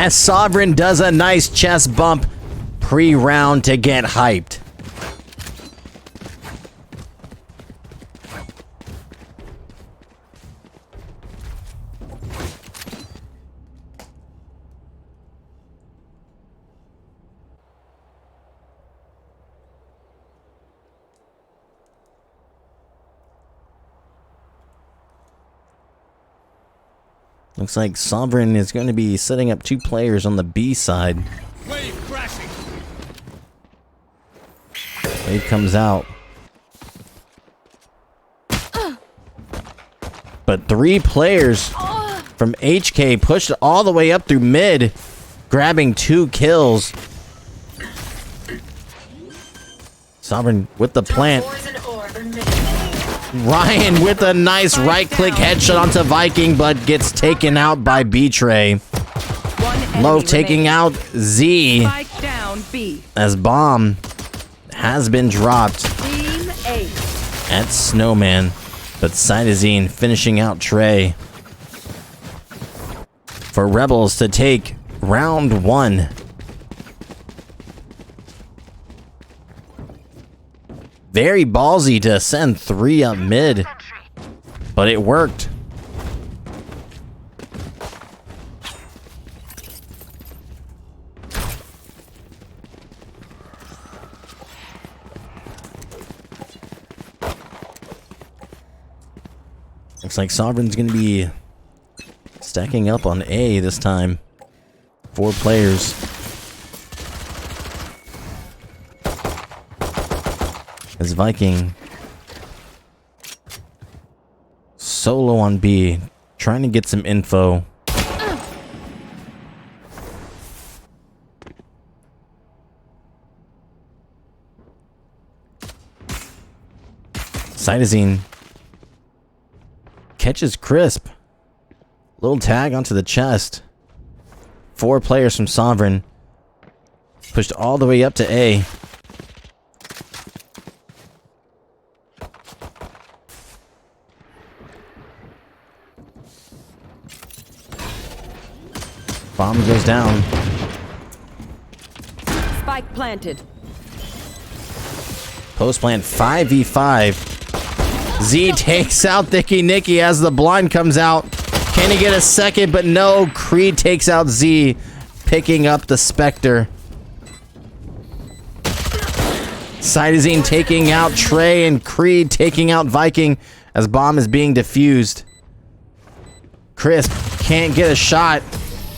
as Sovereign does a nice chest bump pre-round to get hyped. Looks like Sovereign is going to be setting up 2 players on the B side. Wave crashing. Wave comes out. But 3 players from HK pushed all the way up through mid, grabbing 2 kills. Sovereign with the plant. Ryan with a nice right-click headshot onto Viking, but gets taken out by B-Tray. Loaf taking out Z as bomb has been dropped at Snowman, but Cytosine finishing out Trey for Rebels to take round 1. Very ballsy to send 3 up mid, but it worked. Looks like Sovereign's going to be stacking up on A this time. 4 players. As Viking solo on B, trying to get some info. Cytosine catches Crisp. Little tag onto the chest. 4 players from Sovereign pushed all the way up to A. Bomb goes down. Spike planted. Post plant 5v5. Z takes out Thicky Nicky as the blind comes out. Can he get a second? But no. Creed takes out Z, picking up the Spectre. Cytosine taking out Trey and Creed taking out Viking as bomb is being defused. Crisp can't get a shot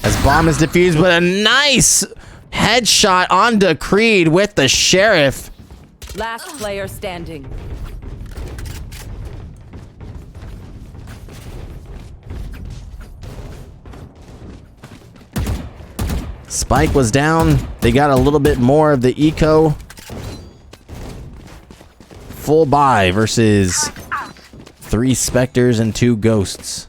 as bomb is defused, but a nice headshot onto Creed with the Sheriff. Last player standing. Spike was down. They got a little bit more of the eco. Full buy versus 3 Spectres and 2 Ghosts.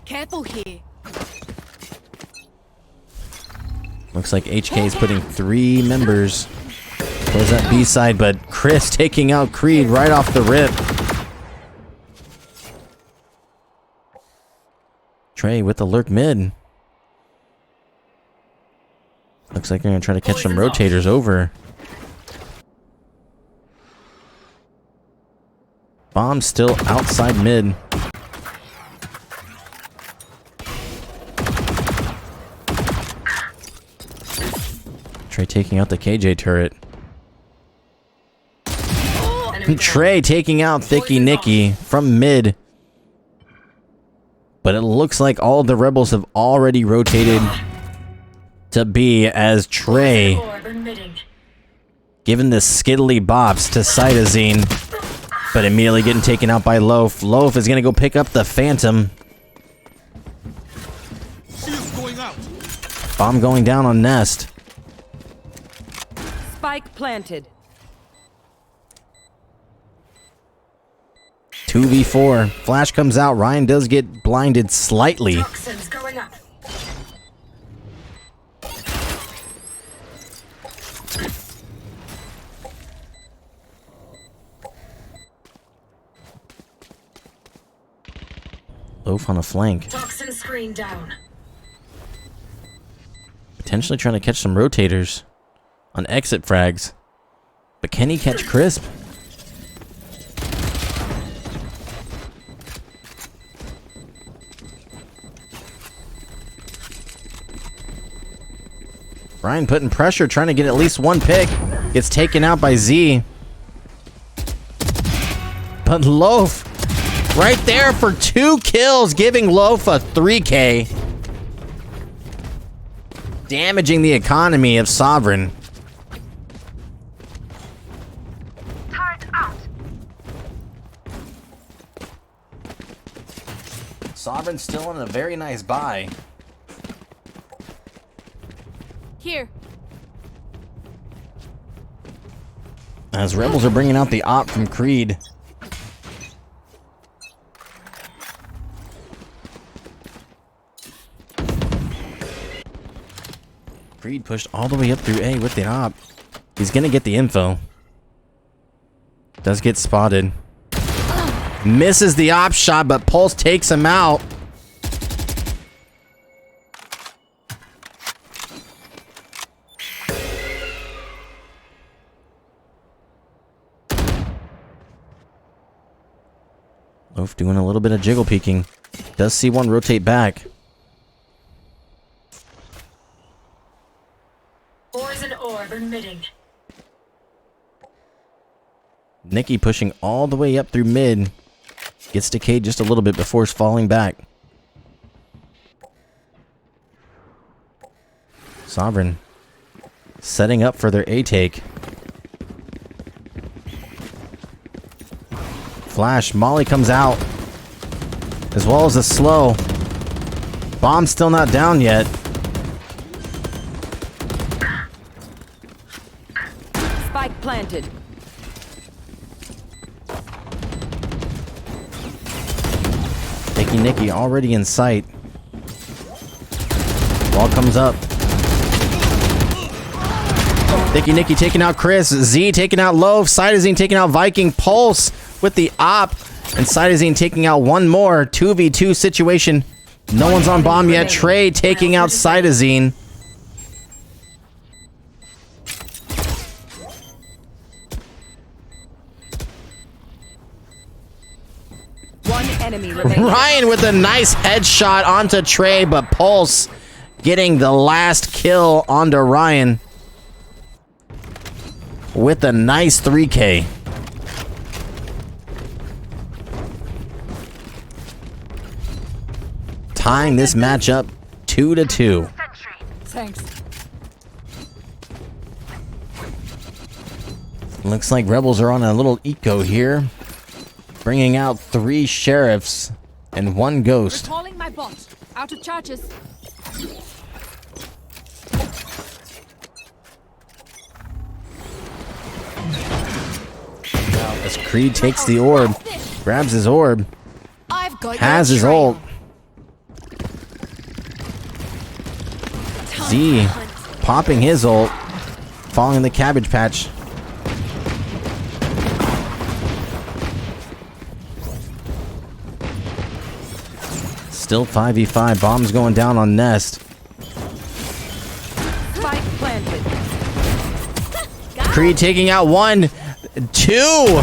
Careful here. Looks like HK is putting 3 members towards that B side, but Chris taking out Creed right off the rip. Trey with the lurk mid. Looks like they're gonna try to catch some rotators over. Bomb still outside mid. Trey taking out the KJ turret. Trey taking out Thicky Nicky from mid. But it looks like all of the Rebels have already rotated to B as Trey giving the skiddly bops to Cytosine, but immediately getting taken out by Loaf. Loaf is going to go pick up the Phantom. Bomb going down on Nest. Spike planted. 2v4. Flash comes out. Ryan does get blinded slightly. Toxins going up. Loaf on the flank. Toxin screen down. Potentially trying to catch some rotators on exit frags. But can he catch Crisp? Ryan putting pressure, trying to get at least one pick. Gets taken out by Z. But Loaf, right there for 2 kills, giving Loaf a 3K. Damaging the economy of Sovereign. Turret out. Sovereign's still on a very nice buy. Here. As Rebels are bringing out the op from Creed. Creed pushed all the way up through A with the op. He's gonna get the info. Does get spotted. Misses the op shot, but Pulse takes him out. Loaf doing a little bit of jiggle peeking. Does see one rotate back. Poison orb emitting. Nikki pushing all the way up through mid. Gets decayed just a little bit before falling back. Sovereign setting up for their A take. Flash, Molly comes out. As well as a slow. Bomb's still not down yet. Spike planted. Nikki already in sight. Ball comes up. Nikki taking out Chris. Z taking out Loaf. Cytosine taking out Viking. Pulse with the op. And Cytosine taking out one more. 2v2 situation. No one's on bomb yet. Trey taking out Cytosine. One enemy remaining. Ryan with a nice headshot onto Trey, but Pulse getting the last kill onto Ryan with a nice 3K. Tying this matchup 2-2. Thanks. Looks like Rebels are on a little eco here. Bringing out 3 sheriffs and 1 ghost. Recalling my bot. Out of charges. As Creed takes the orb, grabs his orb, I've got has your his trail. ult. Z popping his ult, following the Cabbage Patch. Still 5v5. Bombs going down on Nest. Spike planted. Creed taking out 1, 2.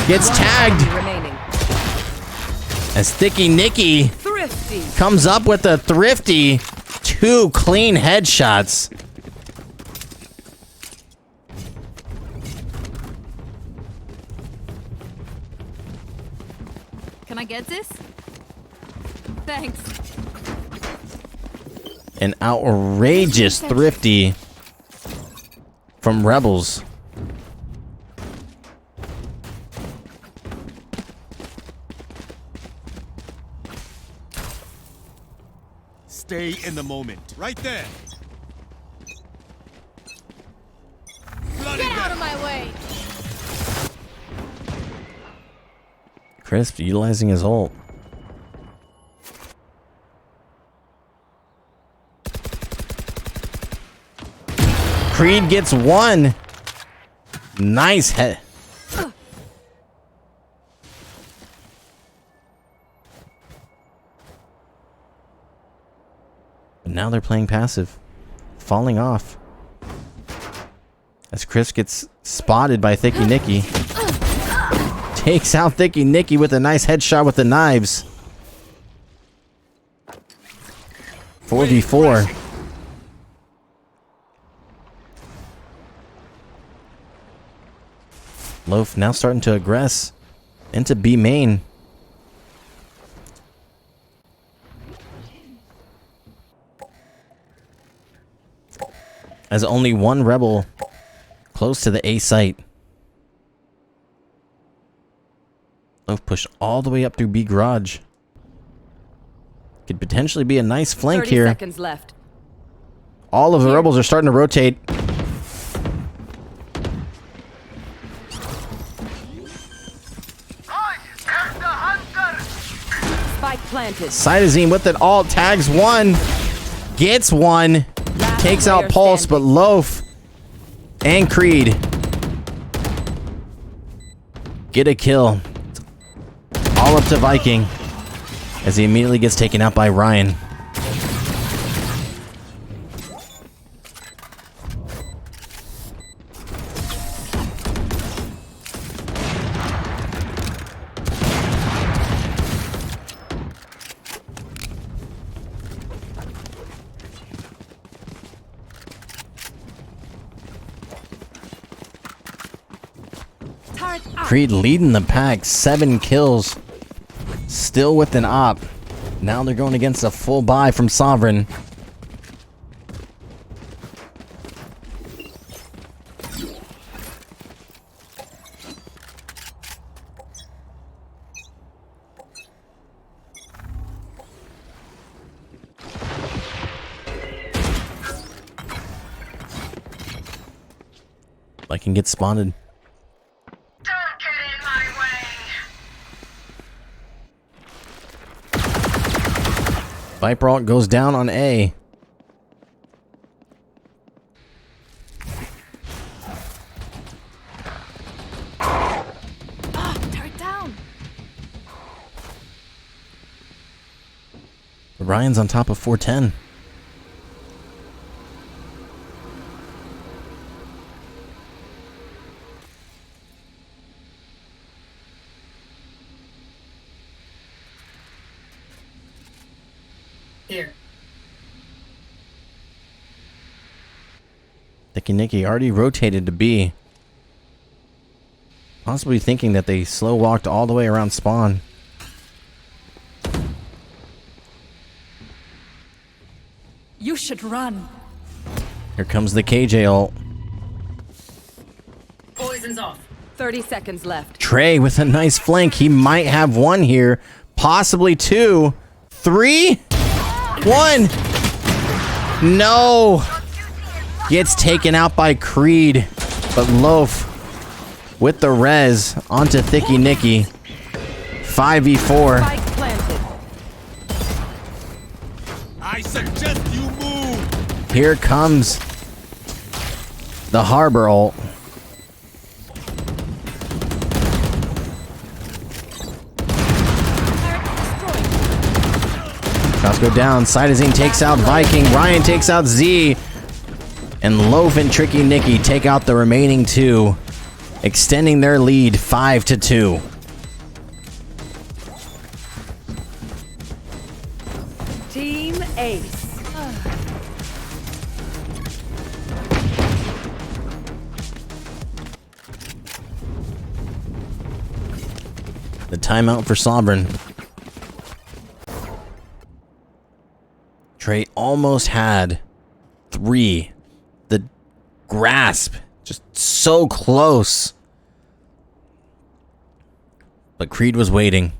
Gets tagged Remaining. as Thicky Nicky Thrifty. comes up with a thrifty 2 clean headshots. Can I get this? Thanks. An outrageous thrifty from Rebels. Stay in the moment. Right there. Bloody Get out best. of my way. Crisp utilizing his ult. Creed gets 1. Nice Now they're playing passive. Falling off. As Chris gets spotted by Thicky Nicky. Takes out Thicky Nicky with a nice headshot with the knives. 4v4. Loaf now starting to aggress into B main. As only one rebel close to the A site. Loaf pushed all the way up through B garage. Could potentially be a nice flank 30 here. seconds left. All of the rebels are starting to rotate. Spike planted. Cytosine with it all. Tags one. Gets one. Last Takes out player Pulse, standing. but Loaf and Creed get a kill. All up to Viking as he immediately gets taken out by Ryan. Creed leading the pack, 7 kills. Still with an op. Now they're going against a full buy from Sovereign. I can get spotted. Don't get in my way. Viper ult goes down on A. Turret down. Ryan's on top of 410. Here. Thicky Nicky already rotated to B. Possibly thinking that they slow walked all the way around spawn. You should run. Here comes the KJ ult. Poison's off. 30 seconds left. Trey with a nice flank. He might have one here. Possibly 2. 3. 1. No. Gets taken out by Creed. But Loaf with the res onto Thicky Nicky. 5v4. Spike planted. I suggest you move. Here comes the Harbor ult. Shots go down. Cytosine takes out Viking. Ryan takes out Z. And Loaf and Tricky Nicky take out the remaining 2, extending their lead 5-2. Team Ace. The timeout for Sovereign. Trey almost had 3. The grasp, just so close. But Creed was waiting.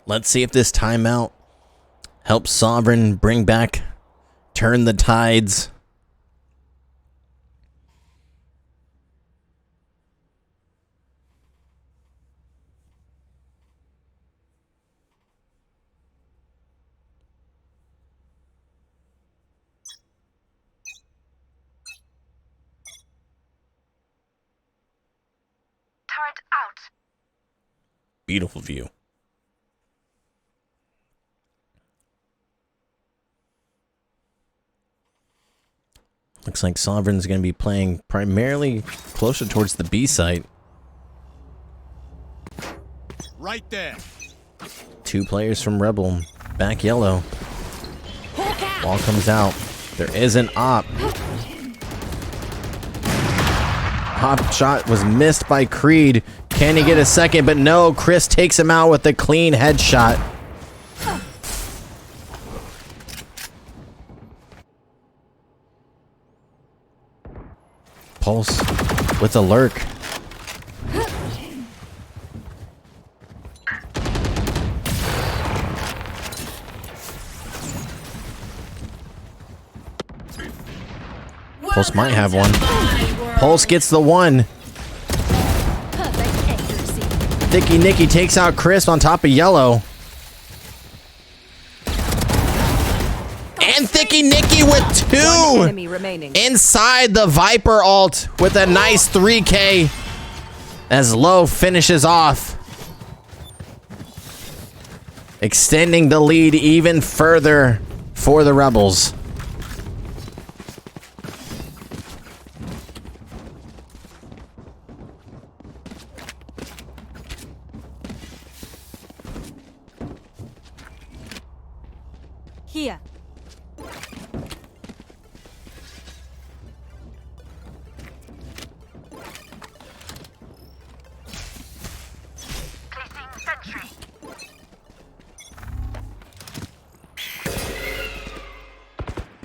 Let's see if this timeout helps Sovereign bring back, turn the tides. Beautiful view. Looks like Sovereign's going to be playing primarily closer towards the B site. Right there. 2 players from Rebel. Back yellow. Wall comes out. There is an op. Hop shot was missed by Creed. Can he get a second? But no, Chris takes him out with a clean headshot. Pulse with a lurk. Pulse might have one. Pulse gets the one. Thicky Nicky takes out Chris on top of yellow. And Thicky Nicky with 2 Enemy remaining. inside the Viper ult with a nice 3K as Low finishes off, extending the lead even further for the Rebels. Here.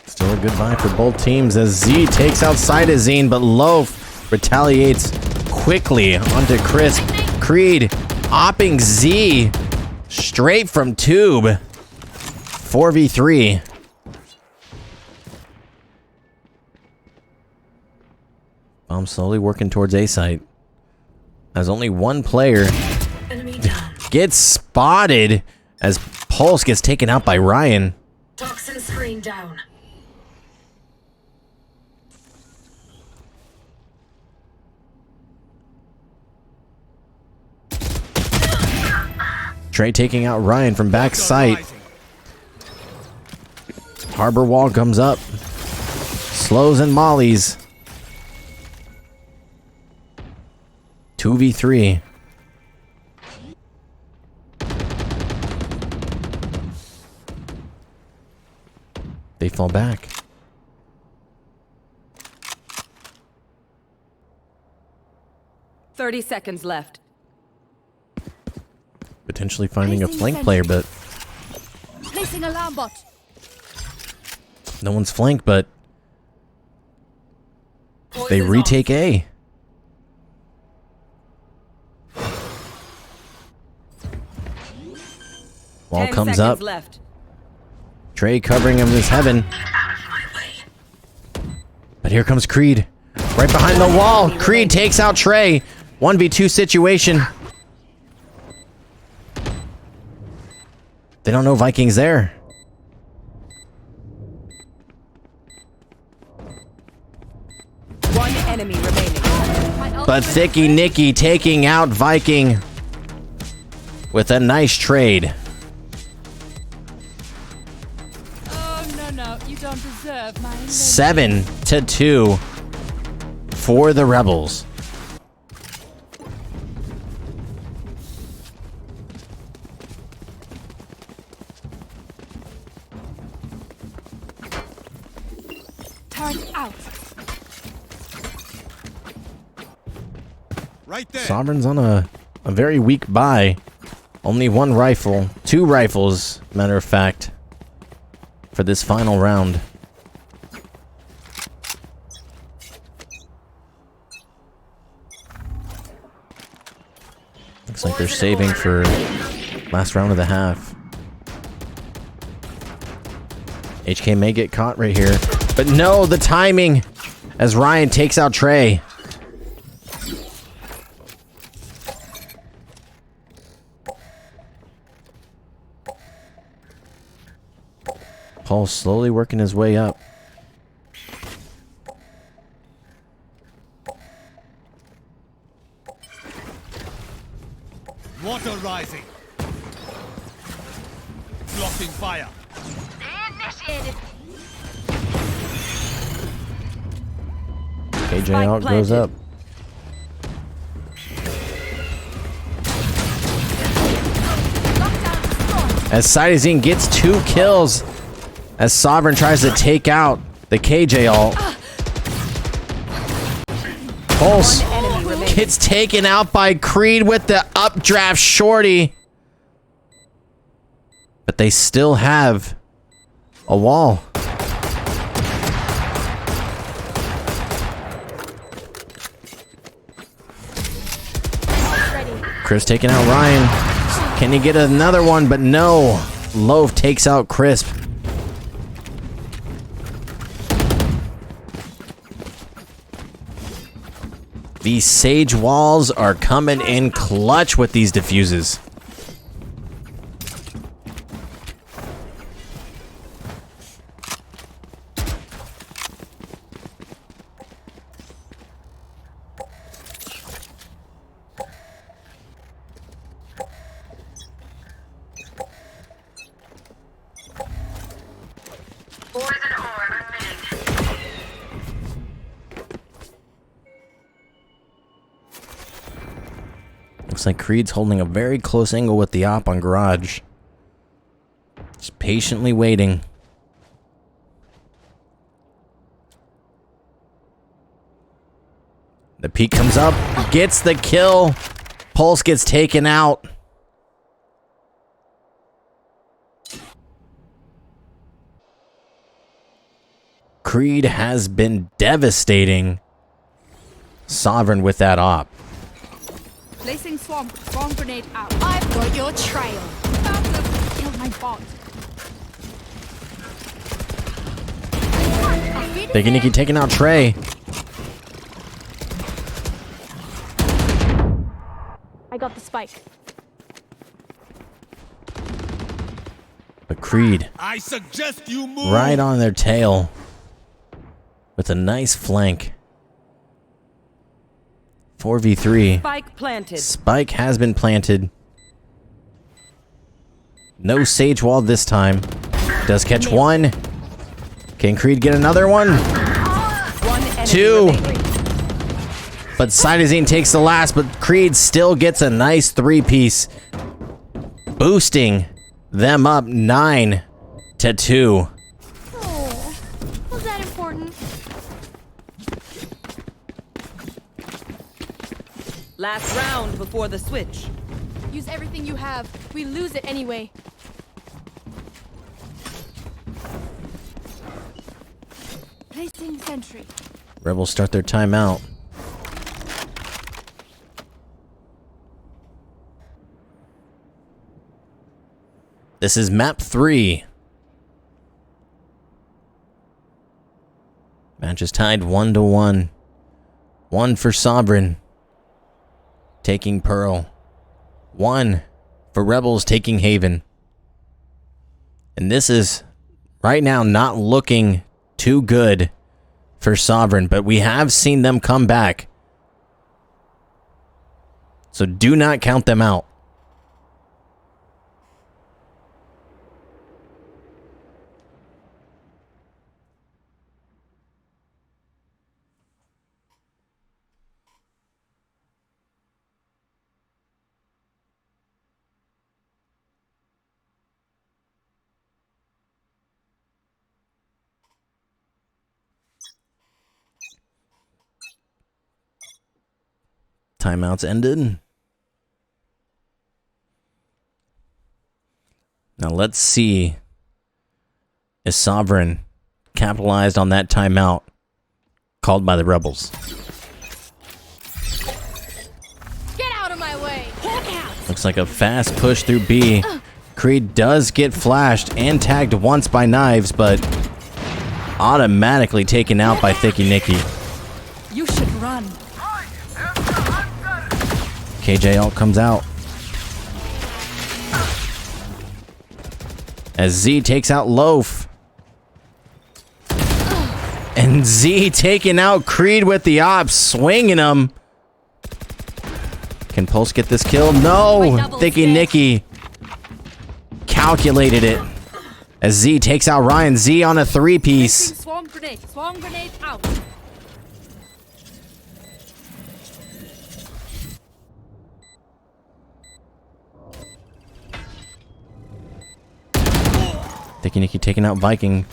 Still a good buy for both teams as Z takes out Cytazine, but Loaf retaliates quickly onto Chris. Creed opping Z straight from tube. 4v3. I'm slowly working towards A site. As only one player gets spotted as Pulse gets taken out by Ryan. Toxin screen down. Trey taking out Ryan from back site. Harbor wall comes up. Slows and mollies. 2v3. They fall back. Thirty seconds left. Potentially finding a flank player, but Placing alarm bot. no one's flank, but they Poison's retake A. Wall 10 comes seconds up. left. Trey covering him with heaven. But here comes Creed. Right behind the wall. Creed takes out Trey. 1v2 situation. They don't know Vikings there. One enemy remaining. But Thicky Nicky taking out Viking with a nice trade. Oh, no, you don't deserve my 7-2 for the Rebels. Turret out. Right there. Sovereign's on a very weak buy. Only one rifle. 2 rifles, matter of fact, for this final round. Looks like they're saving for last round of the half. HK may get caught right here. But no, the timing as Ryan takes out Trey. Paul slowly working his way up. KJ out goes up. As Cytosine gets 2 kills, as Sovereign tries to take out the KJ ult. Pulse gets taken out by Creed with the updraft shorty. But they still have a wall. Chris taking out Ryan. Can he get another one? But no. Loaf takes out Crisp. These Sage walls are coming in clutch with these diffuses. Looks like Creed's holding a very close angle with the op on Garage. Just patiently waiting. The peek comes up, gets the kill. Pulse gets taken out. Creed has been devastating Sovereign with that op. Placing swarm grenade out. I've got your trail. Kill my bot. Big Nikki taking out Trey. I got the spike. But Creed I suggest you move. right on their tail with a nice flank. 4v3. Spike planted. Spike has been planted. No Sage wall this time. Does catch one. Can Creed get another one? One enemy 2. remaining. But Cytosine takes the last, but Creed still gets a nice 3-piece. Boosting them up 9-2. Oh, was that important? Last round before the switch. Use everything you have. We lose it anyway. Placing sentry. Rebels start their timeout. This is map 3. Match is tied 1-1. 1 for Sovereign, taking Pearl. 1 for Rebels, taking Haven. And this is right now not looking too good for Sovereign, but we have seen them come back. So do not count them out. Timeouts ended. Now let's see if Sovereign capitalized on that timeout called by the Rebels. Get out of my way! Hawk out! Looks like a fast push through B. Creed does get flashed and tagged once by Knives, but automatically taken out by Thicky Nicky. You should run. KJ ult comes out. As Z takes out Loaf. And Z taking out Creed with the ops, swinging him. Can Pulse get this kill? No! Thicky Nicky calculated it. As Z takes out Ryan. Z on a 3-piece. Swarm grenade out. Sticky Nicky taking out Viking.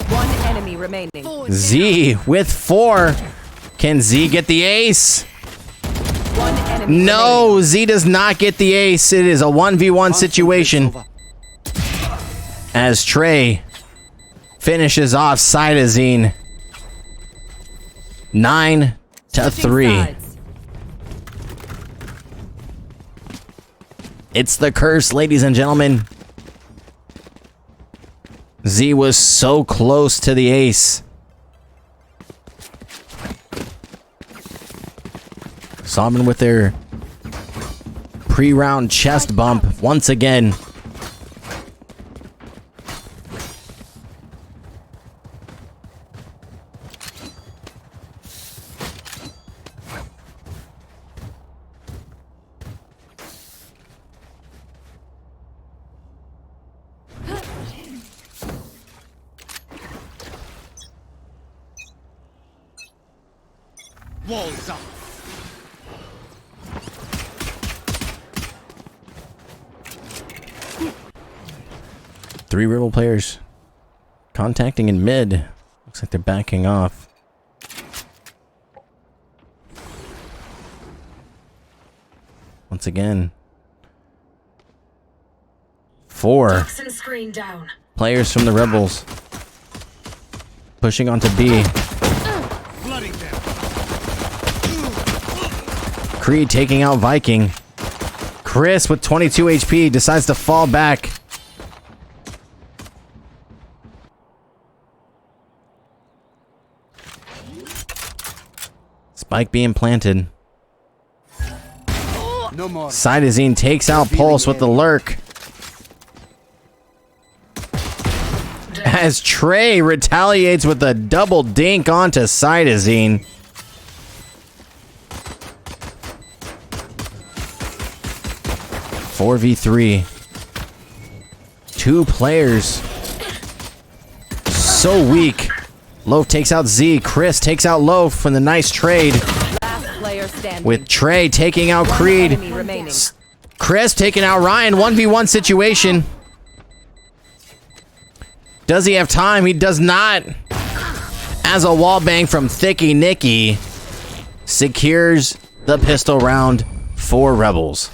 One enemy remaining. Z with 4. Can Z get the ace? One enemy No, Z does not get the ace. It is a 1v1 situation. As Trey finishes off Cytazine. 9-3. sides. It's the curse, ladies and gentlemen. Z was so close to the ace. Sovereign with their pre-round chest bump once again. Walls up. Three Rebel players contacting in mid. Looks like they're backing off. Once again. 4 Toxin screen down. players from the Rebels pushing onto B. Flooding them. Creed taking out Viking. Chris with 22 HP decides to fall back. Spike being planted. No more. Cytazine takes out Pulse with the lurk. As Trey retaliates with a double dink onto Cytazine. Four v 3. 2 players. So weak. Loaf takes out Z. Chris takes out Loaf from the nice trade. Last player standing. With Trey taking out One Creed. enemy remaining. Chris taking out Ryan. 1v1 situation. Does he have time? He does not. As a wallbang from Thicky Nicky secures the pistol round for Rebels.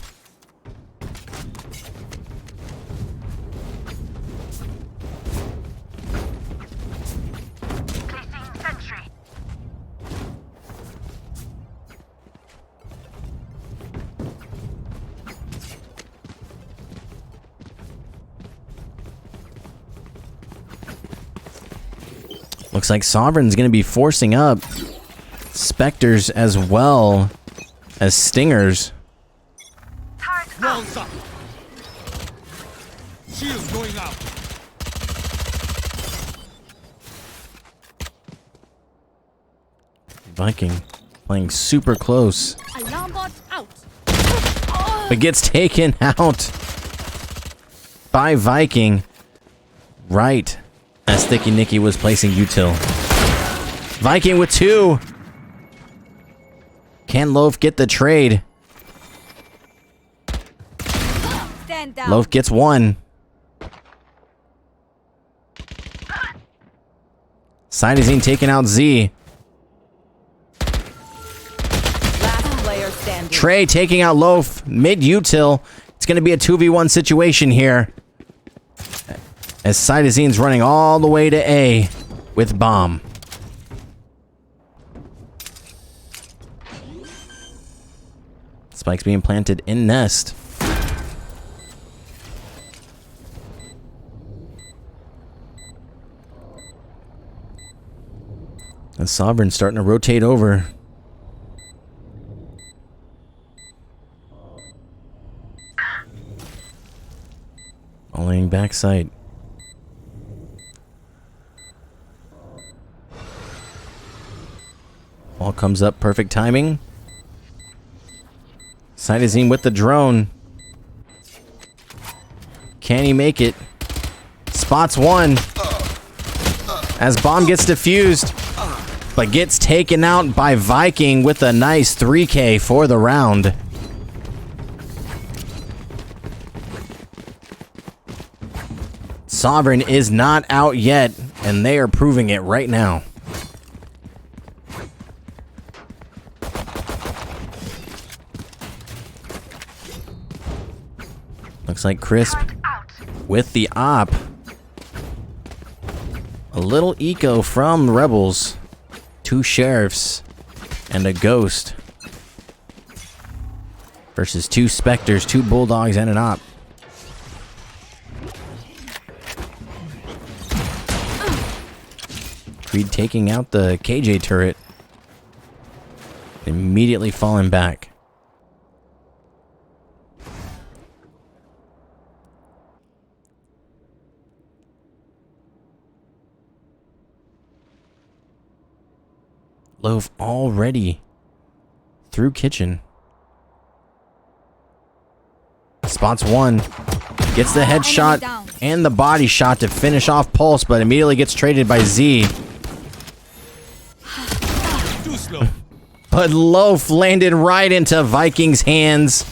Looks like Sovereign's going to be forcing up Spectres as well as Stingers. Walls up. Shields going out. Viking playing super close, Alarm bot out. but gets taken out by Viking right as Thicky Nicky was placing util. Viking with 2. Can Loaf get the trade? Stand down. Loaf gets 1. Cytazine taking out Z. Last player standing. Trey taking out Loaf mid-util. It's going to be a 2v1 situation here. As Cytazine's running all the way to A with bomb. Spike's being planted in nest. And Sovereign's starting to rotate over. Laying backside. All comes up, perfect timing. Cytazine with the drone. Can he make it? Spots 1. As bomb gets defused, but gets taken out by Viking with a nice 3K for the round. Sovereign is not out yet, and they are proving it right now. Looks like Crisp with the op. A little eco from Rebels. 2 sheriffs and a ghost. Versus 2 specters, 2 bulldogs, and an op. Creed taking out the KJ turret. Immediately falling back. Loaf already through kitchen. Spots one. Gets the headshot and the body shot to finish off Pulse, but immediately gets traded by Z. Too slow. But Loaf landed right into Viking's hands.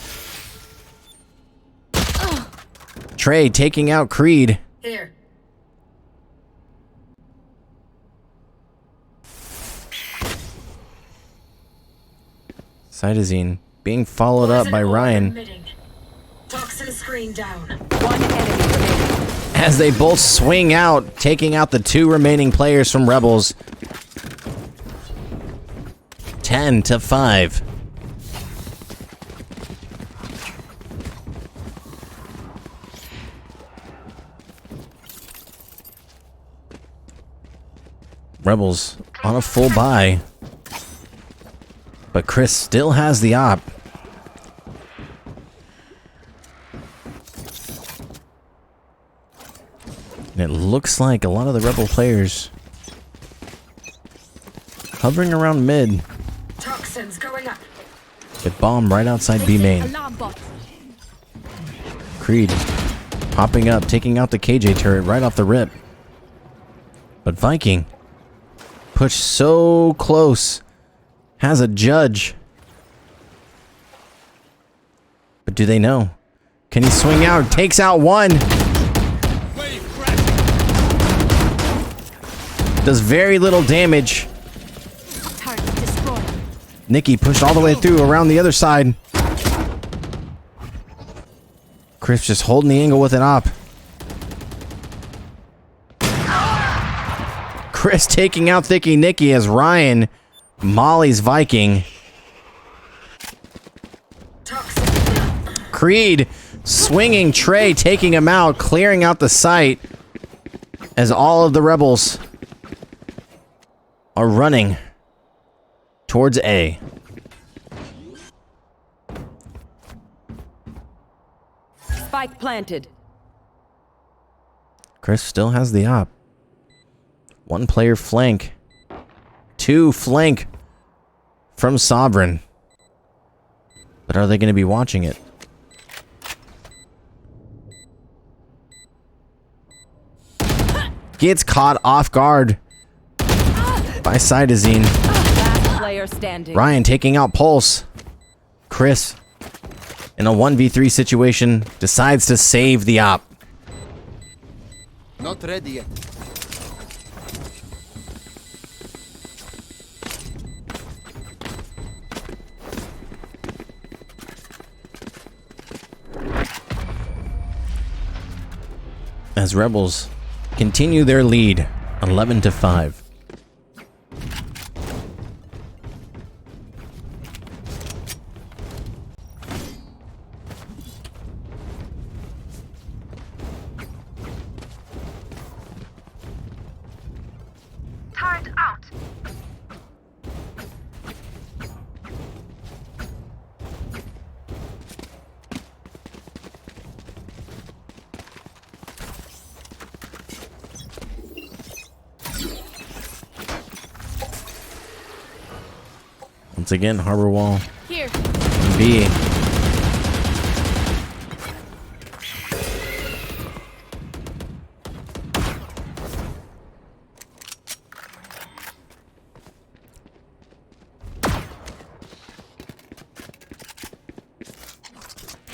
Trey taking out Creed. Here. Cytosine being followed up by Ryan Toxin screen down. One enemy remaining. as they both swing out, taking out the 2 remaining players from Rebels. 10-5. Rebels on a full buy. But Chris still has the op. And it looks like a lot of the Rebel players hovering around mid. Toxins going up. With bomb right outside B main. Alarm bot. Creed popping up, taking out the KJ turret right off the rip. But Viking pushed so close. Has a judge. But do they know? Can he swing out? Takes out one. Does very little damage. Target destroyed. Nikki pushed all the way through around the other side. Chris just holding the angle with an op. Chris taking out Thicky Nicky as Ryan mollies Viking. Creed swinging Trey, taking him out, clearing out the site as all of the Rebels are running towards A. Spike planted. Chris still has the op. 1 player flank. 2 flank from Sovereign. But are they going to be watching it? Gets caught off guard by Cytosine. Last player standing. Ryan taking out Pulse. Chris, in a 1v3 situation, decides to save the op. Not ready yet. As Rebels continue their lead, 11-5. Turret out. Once again, Harbor Wall. Here. B.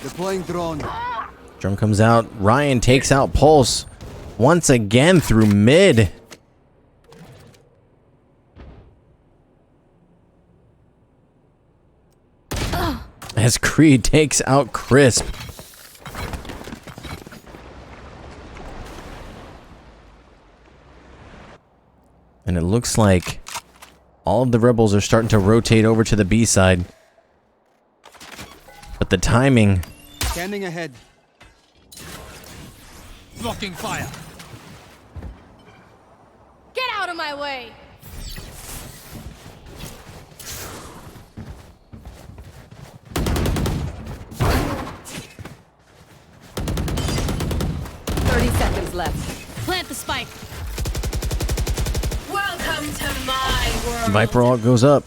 Deploying drone. Drone comes out. Ryan takes out Pulse. once again through mid. As Creed takes out Crisp. And it looks like all of the rebels are starting to rotate over to the B side. But the timing... Scanning ahead. Blocking fire. Get out of my way. Seconds left. Plant the spike. Welcome to my world. Viper ult goes up.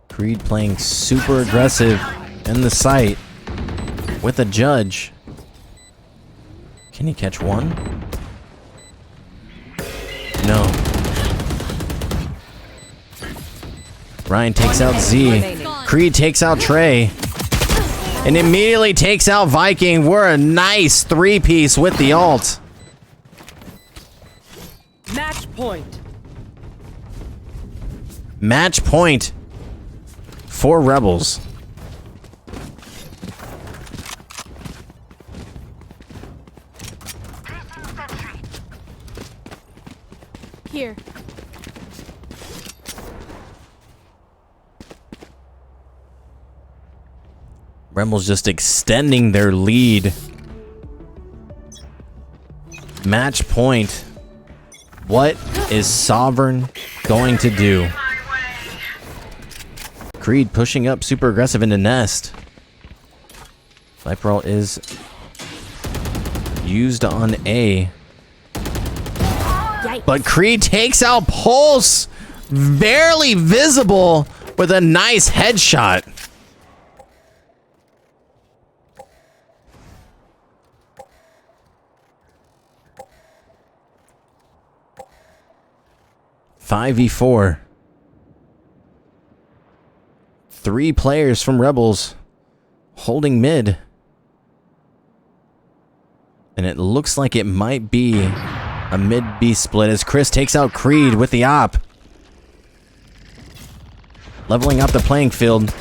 Creed playing super aggressive in the site with a judge. Can he catch one? No. Ryan takes out Z. Creed takes out Trey. And immediately takes out Viking. We're a nice three-piece with the ult. Match point. Match point for Rebels. Here. Rebels just extending their lead. Match point. What is Sovereign going to do? Creed pushing up super aggressive into Nest. Viper ult is used on A. But Creed takes out Pulse. Barely visible with a nice headshot. Five v4. 3 players from Rebels holding mid. And it looks like it might be a mid-B split as Chris takes out Creed with the op. Leveling up the playing field.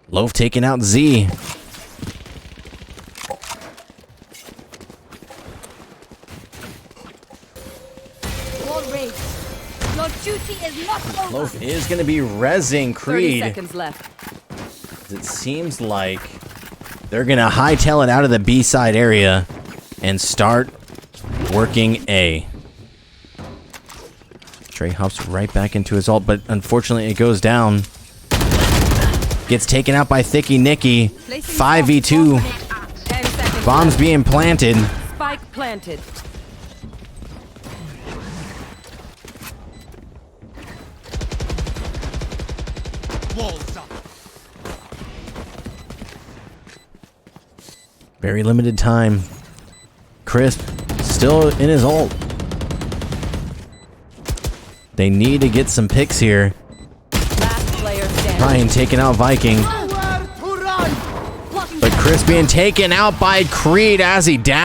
Loaf taking out Z. Your duty is not over. Loaf is going to be rezzing 30 Creed. seconds left. It seems like they're going to hightail it out of the B side area and start working A. Trey hops right back into his ult, but unfortunately it goes down. Gets taken out by Thicky Nicky. 5v2. 10 seconds. Bombs being planted. Spike planted. Walls up. Very limited time. Crisp still in his ult. They need to get some picks here. Last player standing. Ryan taking out Viking. But Crisp being taken out by Creed as he down.